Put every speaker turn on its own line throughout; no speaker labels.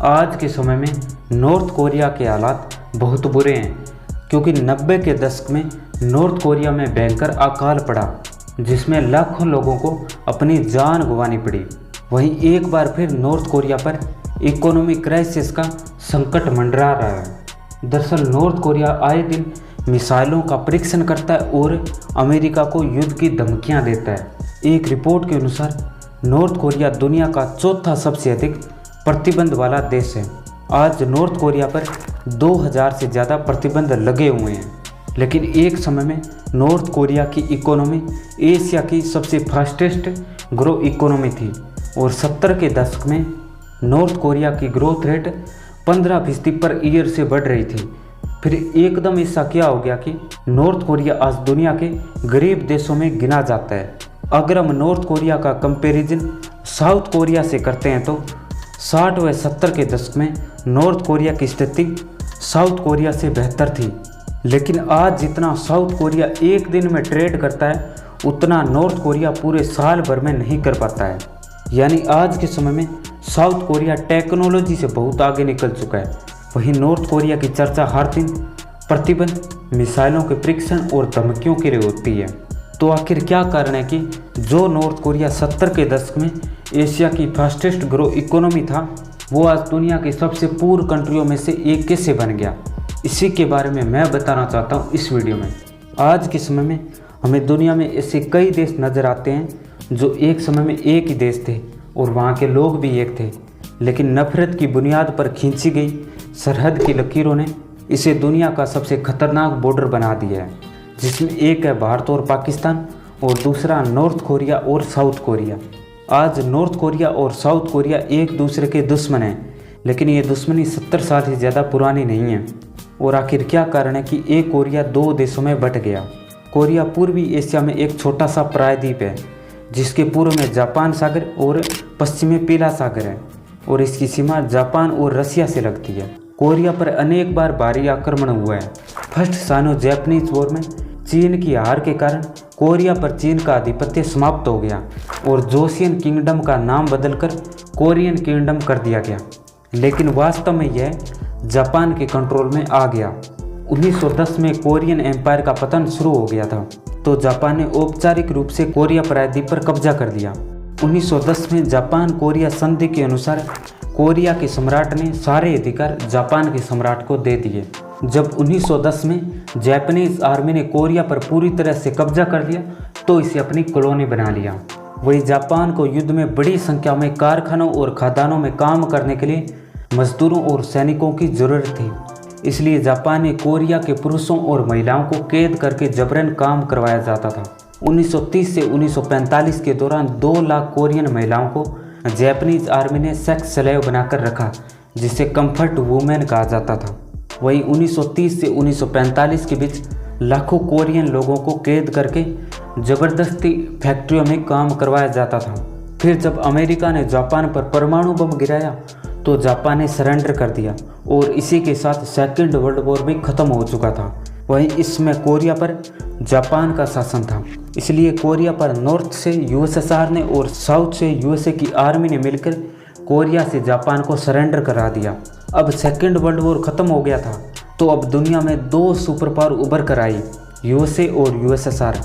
आज के समय में नॉर्थ कोरिया के हालात बहुत बुरे हैं, क्योंकि 90 के दशक में नॉर्थ कोरिया में भयंकर अकाल पड़ा, जिसमें लाखों लोगों को अपनी जान गंवानी पड़ी। वहीं एक बार फिर नॉर्थ कोरिया पर इकोनॉमिक क्राइसिस का संकट मंडरा रहा है। दरअसल नॉर्थ कोरिया आए दिन मिसाइलों का परीक्षण करता है और अमेरिका को युद्ध की धमकियां देता है। एक रिपोर्ट के अनुसार नॉर्थ कोरिया दुनिया का चौथा सबसे अधिक प्रतिबंध वाला देश है। आज नॉर्थ कोरिया पर 2000 से ज़्यादा प्रतिबंध लगे हुए हैं, लेकिन एक समय में नॉर्थ कोरिया की इकोनॉमी एशिया की सबसे फास्टेस्ट ग्रो इकोनॉमी थी और 70 के दशक में नॉर्थ कोरिया की ग्रोथ रेट 15% पर ईयर से बढ़ रही थी। फिर एकदम ऐसा क्या हो गया कि नॉर्थ कोरिया आज दुनिया के गरीब देशों में गिना जाता है। अगर हम नॉर्थ कोरिया का कंपैरिजन साउथ कोरिया से करते हैं तो 60 व 70 के दशक में नॉर्थ कोरिया की स्थिति साउथ कोरिया से बेहतर थी, लेकिन आज जितना साउथ कोरिया एक दिन में ट्रेड करता है उतना नॉर्थ कोरिया पूरे साल भर में नहीं कर पाता है। यानी आज के समय में साउथ कोरिया टेक्नोलॉजी से बहुत आगे निकल चुका है। वहीं नॉर्थ कोरिया की चर्चा हर दिन प्रतिबंध, मिसाइलों के परीक्षण और धमकियों के लिए होती है। तो आखिर क्या कारण है कि जो नॉर्थ कोरिया 70 के दशक में एशिया की फास्टेस्ट ग्रो इकोनॉमी था, वो आज दुनिया की सबसे पुअर कंट्रियों में से एक कैसे बन गया? इसी के बारे में मैं बताना चाहता हूँ इस वीडियो में। आज के समय में हमें दुनिया में ऐसे कई देश नज़र आते हैं जो एक समय में एक ही देश थे और वहाँ के लोग भी एक थे, लेकिन नफरत की बुनियाद पर खींची गई सरहद की लकीरों ने इसे दुनिया का सबसे खतरनाक बॉर्डर बना दिया है, जिसमें एक है भारत और पाकिस्तान और दूसरा नॉर्थ कोरिया और साउथ कोरिया। आज नॉर्थ कोरिया और साउथ कोरिया एक दूसरे के दुश्मन हैं, लेकिन ये दुश्मनी 70 साल से ज़्यादा पुरानी नहीं है। और आखिर क्या कारण है कि एक कोरिया दो देशों में बंट गया? कोरिया पूर्वी एशिया में एक छोटा सा प्रायद्वीप है, जिसके पूर्व में जापान सागर और पश्चिम में पीला सागर है, और इसकी सीमा जापान और रसिया से लगती है। कोरिया पर अनेक बार भारी आक्रमण हुआ है। फर्स्ट साइनो जापानीज वॉर में चीन की हार के कारण कोरिया पर चीन का आधिपत्य समाप्त हो गया और जोसियन किंगडम का नाम बदलकर कोरियन किंगडम कर दिया गया, लेकिन वास्तव में यह जापान के कंट्रोल में आ गया। 1910 में कोरियन एम्पायर का पतन शुरू हो गया था, तो जापान ने औपचारिक रूप से कोरिया प्रायद्वीप पर कब्जा कर लिया। 1910 में जापान कोरिया संधि के अनुसार कोरिया के सम्राट ने सारे अधिकार जापान के सम्राट को दे दिए। जब 1910 में जापानीज आर्मी ने कोरिया पर पूरी तरह से कब्जा कर लिया तो इसे अपनी कॉलोनी बना लिया। वही जापान को युद्ध में बड़ी संख्या में कारखानों और खदानों में काम करने के लिए मजदूरों और सैनिकों की जरूरत थी, इसलिए जापान ने कोरिया के पुरुषों और महिलाओं को कैद करके जबरन काम करवाया जाता था। 1930 से 1945 के दौरान 2 लाख कोरियन महिलाओं को जापानीज आर्मी ने सेक्स स्लेव बनाकर रखा, जिसे कंफर्ट वुमेन कहा जाता था। वहीं 1930 से 1945 के बीच लाखों कोरियन लोगों को कैद करके ज़बरदस्ती फैक्ट्रियों में काम करवाया जाता था। फिर जब अमेरिका ने जापान पर परमाणु बम गिराया तो जापान ने सरेंडर कर दिया और इसी के साथ सेकेंड वर्ल्ड वॉर भी ख़त्म हो चुका था। वहीं इसमें कोरिया पर जापान का शासन था, इसलिए कोरिया पर नॉर्थ से यूएसएसआर ने और साउथ से यूएसए की आर्मी ने मिलकर कोरिया से जापान को सरेंडर करा दिया। अब सेकेंड वर्ल्ड वॉर ख़त्म हो गया था, तो अब दुनिया में 2 सुपर पावर उभर कर आई, यूएसए और यूएसएसआर।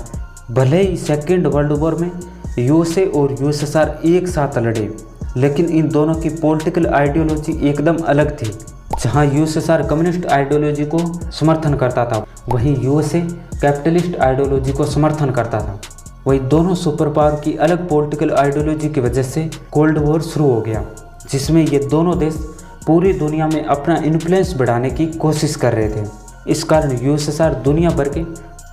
भले ही सेकेंड वर्ल्ड वॉर में यूएसए और यूएसएसआर एक साथ लड़े, लेकिन इन दोनों की पॉलिटिकल आइडियोलॉजी एकदम अलग थी। जहां यूएसएसआर कम्युनिस्ट आइडियोलॉजी को समर्थन करता था, वहीं यूएसए कैपिटलिस्ट आइडियोलॉजी को समर्थन करता था। वहीं दोनों सुपर पावर की अलग पॉलिटिकल आइडियोलॉजी की वजह से कोल्ड वॉर शुरू हो गया, जिसमें ये दोनों देश पूरी दुनिया में अपना इन्फ्लुएंस बढ़ाने की कोशिश कर रहे थे। इस कारण यूएसएसआर दुनिया भर के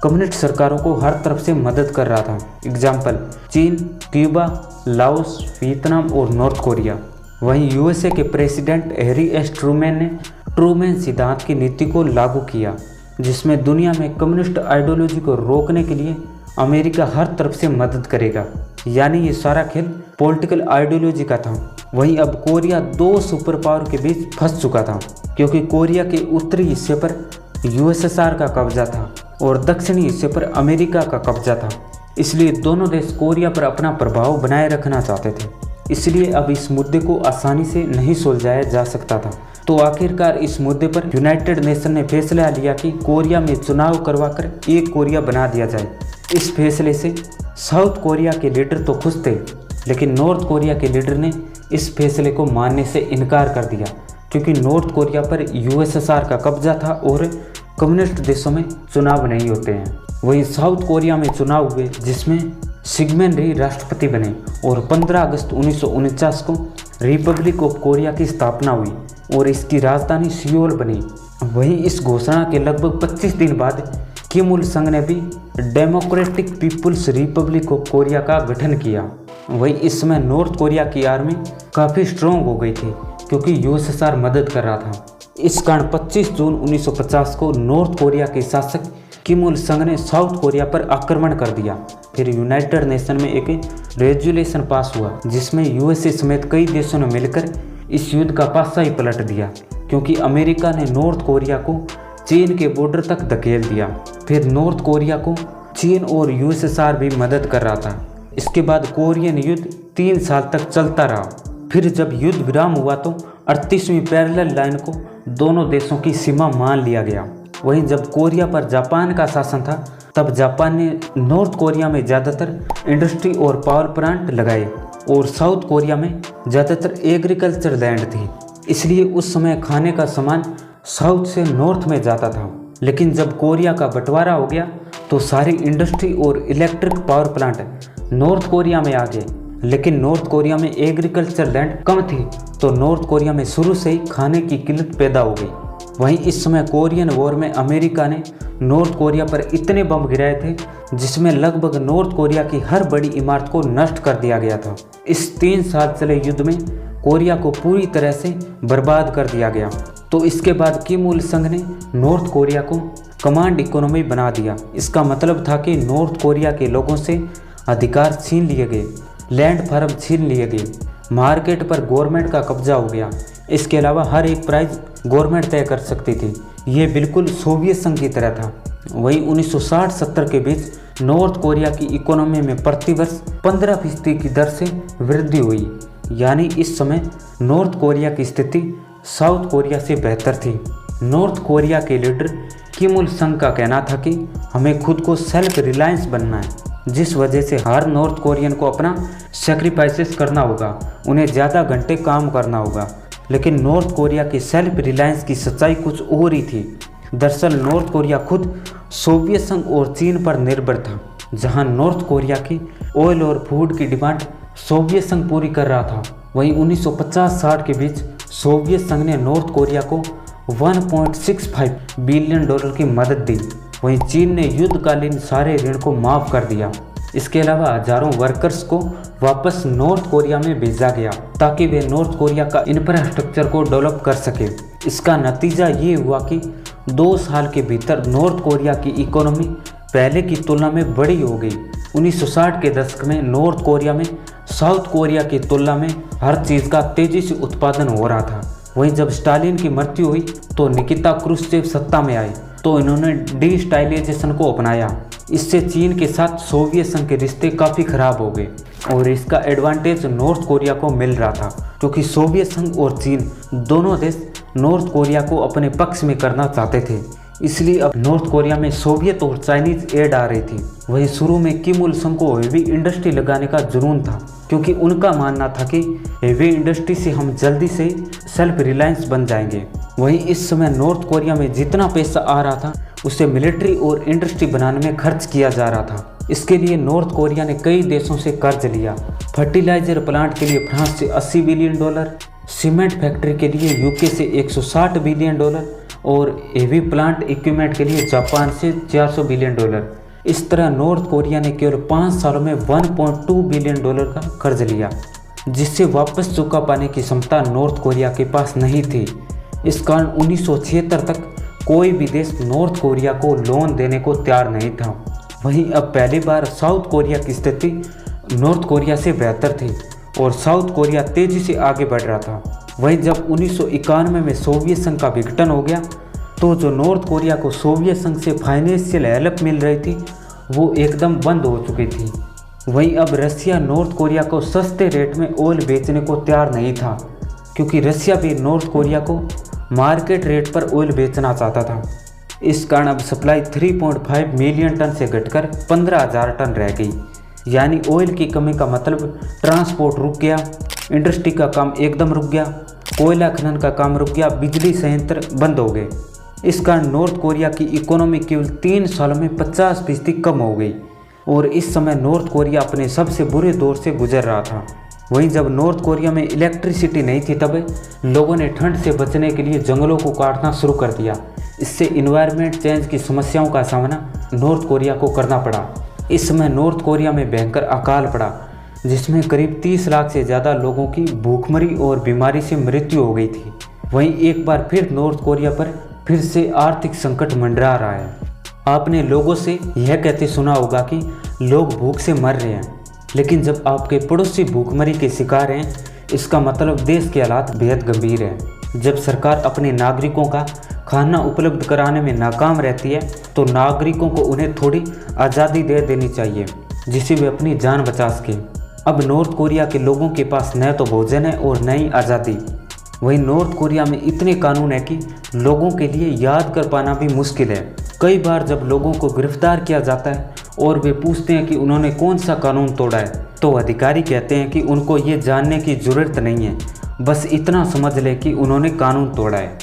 कम्युनिस्ट सरकारों को हर तरफ से मदद कर रहा था। एग्जाम्पल चीन, क्यूबा, लाओस, वियतनाम और नॉर्थ कोरिया। वहीं यूएसए के प्रेसिडेंट हैरी एस ट्रूमैन ने ट्रूमैन सिद्धांत की नीति को लागू किया, जिसमें दुनिया में कम्युनिस्ट आइडियोलॉजी को रोकने के लिए अमेरिका हर तरफ से मदद करेगा। यानी ये सारा खेल पॉलिटिकल आइडियोलॉजी का था। वहीं अब कोरिया 2 सुपर पावर के बीच फंस चुका था, क्योंकि कोरिया के उत्तरी हिस्से पर यूएसएसआर का कब्जा था और दक्षिणी हिस्से पर अमेरिका का कब्जा था। इसलिए दोनों देश कोरिया पर अपना प्रभाव बनाए रखना चाहते थे। इसलिए अब इस मुद्दे को आसानी से नहीं सुलझाया जा सकता था। तो आखिरकार इस मुद्दे पर यूनाइटेड नेशन ने फैसला लिया कि कोरिया में चुनाव करवाकर एक कोरिया बना दिया जाए। इस फैसले से साउथ कोरिया के लीडर तो खुश थे, लेकिन नॉर्थ कोरिया के लीडर ने इस फैसले को मानने से इनकार कर दिया, क्योंकि नॉर्थ कोरिया पर यूएसएसआर का कब्जा था और कम्युनिस्ट देशों में चुनाव नहीं होते हैं। वहीं साउथ कोरिया में चुनाव हुए जिसमें सिगमेन री राष्ट्रपति बने और 15 अगस्त 1949 को रिपब्लिक ऑफ कोरिया की स्थापना हुई और इसकी राजधानी सियोल बनी। वहीं इस घोषणा के लगभग 25 दिन बाद किम इल संग ने भी Democratic People's Republic of Korea का गठन किया। वहीं इस समय नॉर्थ कोरिया की आर्मी काफ़ी स्ट्रॉन्ग हो गई थी, क्योंकि यूएसएसआर मदद कर रहा था। इस कारण 25 जून 1950 को नॉर्थ कोरिया के शासक किम इल संग ने साउथ कोरिया पर आक्रमण कर दिया। फिर यूनाइटेड नेशन में एक रेजोल्यूशन पास हुआ, जिसमें यूएसए समेत कई देशों ने मिलकर इस युद्ध का पासा ही पलट दिया, क्योंकि अमेरिका ने नॉर्थ कोरिया को चीन के बॉर्डर तक धकेल दिया। फिर नॉर्थ कोरिया को चीन और यूएसएसआर भी मदद कर रहा था। इसके बाद कोरियन युद्ध 3 साल तक चलता रहा। फिर जब युद्ध विराम हुआ तो 38वीं पैरेलल लाइन को दोनों देशों की सीमा मान लिया गया। वहीं जब कोरिया पर जापान का शासन था, तब जापान ने नॉर्थ कोरिया में ज़्यादातर इंडस्ट्री और पावर प्लांट लगाए और साउथ कोरिया में ज़्यादातर एग्रीकल्चर लैंड थी। इसलिए उस समय खाने का सामान साउथ से नॉर्थ में जाता था। लेकिन जब कोरिया का बंटवारा हो गया तो सारी इंडस्ट्री और electric power plant north Korea में आ गए। लेकिन नॉर्थ कोरिया में एग्रीकल्चर लैंड कम थी, तो नॉर्थ कोरिया में शुरू से ही खाने की किल्लत पैदा हो गई। वहीं इस समय कोरियन वॉर में अमेरिका ने नॉर्थ कोरिया पर इतने बम गिराए थे जिसमें लगभग नॉर्थ कोरिया की हर बड़ी इमारत को नष्ट कर दिया गया था। इस 3 साल चले युद्ध में कोरिया को पूरी तरह से बर्बाद कर दिया गया। तो इसके बाद किम इल संग ने नॉर्थ कोरिया को कमांड इकोनॉमी बना दिया। इसका मतलब था कि नॉर्थ कोरिया के लोगों से अधिकार छीन लिए गए, लैंड फार्म छीन लिए गए, मार्केट पर गवर्नमेंट का कब्जा हो गया। इसके अलावा हर एक प्राइस गवर्नमेंट तय कर सकती थी। ये बिल्कुल सोवियत संघ की तरह था। वहीं 1960-70 के बीच नॉर्थ कोरिया की इकोनॉमी में प्रतिवर्ष 15% की दर से वृद्धि हुई। यानी इस समय नॉर्थ कोरिया की स्थिति साउथ कोरिया से बेहतर थी। नॉर्थ कोरिया के लीडर किम इल संग का कहना था कि हमें खुद को सेल्फ रिलायंस बनना है, जिस वजह से हर नॉर्थ कोरियन को अपना सेक्रीफाइसेस करना होगा, उन्हें ज़्यादा घंटे काम करना होगा। लेकिन नॉर्थ कोरिया की सेल्फ रिलायंस की सच्चाई कुछ और ही थी। दरअसल नॉर्थ कोरिया खुद सोवियत संघ और चीन पर निर्भर था, जहां नॉर्थ कोरिया की ऑयल और फूड की डिमांड सोवियत संघ पूरी कर रहा था। वहीं 1950-60 के बीच सोवियत संघ ने नॉर्थ कोरिया को $1.65 बिलियन की मदद दी। वहीं चीन ने युद्धकालीन सारे ऋण को माफ़ कर दिया। इसके अलावा हजारों वर्कर्स को वापस नॉर्थ कोरिया में भेजा गया ताकि वे नॉर्थ कोरिया का इंफ्रास्ट्रक्चर को डेवलप कर सके। इसका नतीजा ये हुआ कि 2 साल के भीतर नॉर्थ कोरिया की इकोनॉमी पहले की तुलना में बड़ी हो गई। 1960 के दशक में नॉर्थ कोरिया में साउथ कोरिया की तुलना में हर चीज़ का तेज़ी से उत्पादन हो रहा था। वहीं जब स्टालिन की मृत्यु हुई तो निकिता क्रुश्चेव सत्ता में आए, तो इन्होंने डीस्टाइलाइजेशन को अपनाया। इससे चीन के साथ सोवियत संघ के रिश्ते काफ़ी खराब हो गए और इसका एडवांटेज नॉर्थ कोरिया को मिल रहा था, क्योंकि सोवियत संघ और चीन दोनों देश नॉर्थ कोरिया को अपने पक्ष में करना चाहते थे। इसलिए अब नॉर्थ कोरिया में सोवियत और चाइनीज एड आ रही थी। वहीं शुरू में किम इल संग को हेवी इंडस्ट्री लगाने का जुनून था, क्योंकि उनका मानना था कि हेवी इंडस्ट्री से हम जल्दी से सेल्फ रिलायंस बन जाएंगे। वहीं इस समय नॉर्थ कोरिया में जितना पैसा आ रहा था उसे मिलिट्री और इंडस्ट्री बनाने में खर्च किया जा रहा था। इसके लिए नॉर्थ कोरिया ने कई देशों से कर्ज लिया। फर्टिलाइजर प्लांट के लिए फ्रांस से $80 बिलियन, सीमेंट फैक्ट्री के लिए यूके से $160 बिलियन और हेवी प्लांट इक्विपमेंट के लिए जापान से $400 बिलियन। इस तरह नॉर्थ कोरिया ने केवल 5 सालों में $1.2 बिलियन का कर्ज लिया, जिससे वापस चुका पाने की क्षमता नॉर्थ कोरिया के पास नहीं थी। इस कारण 1976 तक कोई भी देश नॉर्थ कोरिया को लोन देने को तैयार नहीं था। वहीं अब पहली बार साउथ कोरिया की स्थिति नॉर्थ कोरिया से बेहतर थी और साउथ कोरिया तेज़ी से आगे बढ़ रहा था। वहीं जब 1991 में सोवियत संघ का विघटन हो गया तो जो नॉर्थ कोरिया को सोवियत संघ से फाइनेंशियल हेल्प मिल रही थी वो एकदम बंद हो चुकी थी। वहीं अब रसिया नॉर्थ कोरिया को सस्ते रेट में ऑयल बेचने को तैयार नहीं था, क्योंकि रसिया भी नॉर्थ कोरिया को मार्केट रेट पर ऑयल बेचना चाहता था। इस कारण अब सप्लाई 3.5 मिलियन टन से घटकर 15,000 टन रह गई। यानी ऑयल की कमी का मतलब ट्रांसपोर्ट रुक गया, इंडस्ट्री का काम एकदम रुक गया, कोयला खनन का काम रुक गया, बिजली संयंत्र बंद हो गए। इस कारण नॉर्थ कोरिया की इकोनॉमी केवल 3 सालों में 50% कम हो गई और इस समय नॉर्थ कोरिया अपने सबसे बुरे दौर से गुजर रहा था। वहीं जब नॉर्थ कोरिया में इलेक्ट्रिसिटी नहीं थी तब लोगों ने ठंड से बचने के लिए जंगलों को काटना शुरू कर दिया। इससे इन्वायरमेंट चेंज की समस्याओं का सामना नॉर्थ कोरिया को करना पड़ा। इस समय नॉर्थ कोरिया में भयंकर अकाल पड़ा, जिसमें करीब 30 लाख से ज़्यादा लोगों की भूखमरी और बीमारी से मृत्यु हो गई थी। वहीं एक बार फिर नॉर्थ कोरिया पर फिर से आर्थिक संकट मंडरा रहा है। आपने लोगों से यह कहते सुना होगा कि लोग भूख से मर रहे हैं, लेकिन जब आपके पड़ोसी भूखमरी के शिकार हैं, इसका मतलब देश के हालात बेहद गंभीर हैं। जब सरकार अपने नागरिकों का खाना उपलब्ध कराने में नाकाम रहती है तो नागरिकों को उन्हें थोड़ी आज़ादी दे देनी चाहिए, जिससे वे अपनी जान बचा सकें। अब नॉर्थ कोरिया के लोगों के पास न तो भोजन है और न ही आज़ादी। वहीं नॉर्थ कोरिया में इतने कानून है कि लोगों के लिए याद कर पाना भी मुश्किल है। कई बार जब लोगों को गिरफ्तार किया जाता है और वे पूछते हैं कि उन्होंने कौन सा कानून तोड़ा है, तो अधिकारी कहते हैं कि उनको ये जानने की ज़रूरत नहीं है, बस इतना समझ ले कि उन्होंने कानून तोड़ा है।